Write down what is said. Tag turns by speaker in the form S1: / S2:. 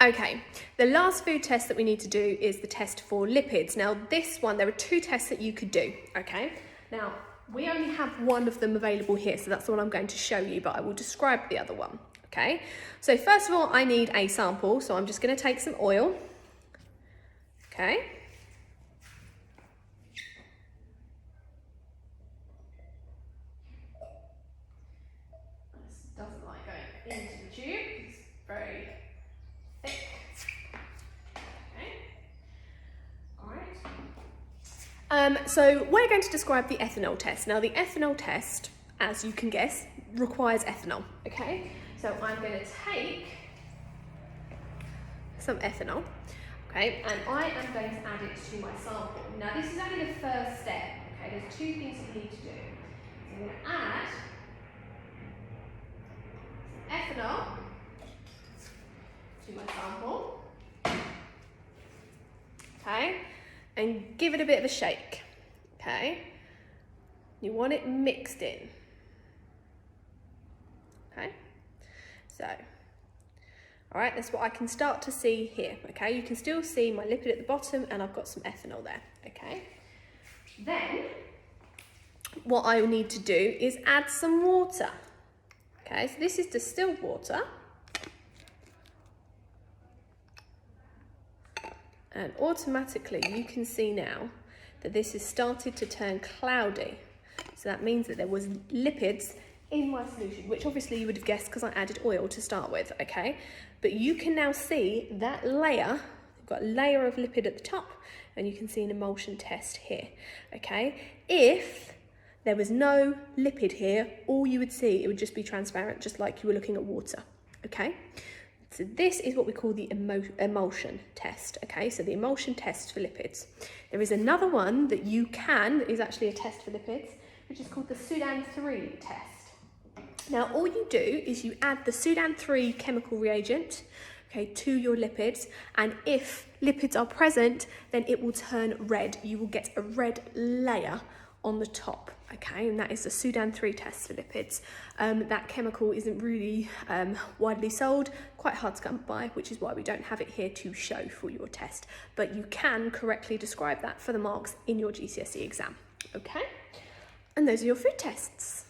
S1: Okay, the last food test that we need to do is the test for lipids. Now this one, there are two tests that you could do, okay? Now, we only have one of them available here, so that's the one I'm going to show you, but I will describe the other one, okay? So first of all, I need a sample, so I'm just gonna take some oil, okay? This doesn't like going into the tube, it's very thick. So we're going to describe the ethanol test. Now the ethanol test, as you can guess, requires ethanol, okay? So I'm going to take some ethanol, okay, and I am going to add it to my sample. Now this is only the first step, okay? There's two things you need to do. So I'm going to add ethanol to my sample, okay? And give it a bit of a shake, okay? You want it mixed in, okay? So, all right, that's what I can start to see here, okay? You can still see my lipid at the bottom and I've got some ethanol there, okay? Then, what I need to do is add some water, okay? So this is distilled water. And automatically you can see now that this has started to turn cloudy. So that means that there was lipids in my solution, which obviously you would have guessed because I added oil to start with, okay? But you can now see that layer, you've got a layer of lipid at the top, and you can see an emulsion test here, okay? If there was no lipid here, all you would see, it would just be transparent, just like you were looking at water, okay? So this is what we call the emulsion test, okay? So the emulsion test for lipids. There is another one that you can, that is actually a test for lipids, which is called the Sudan 3 test. Now, all you do is you add the Sudan 3 chemical reagent, okay, to your lipids, and if lipids are present, then it will turn red. You will get a red layer on the top, okay, and that is the Sudan 3 test for lipids. That chemical isn't really widely sold, quite hard to come by, which is why we don't have it here to show for your test, but you can correctly describe that for the marks in your GCSE exam, okay? And those are your food tests.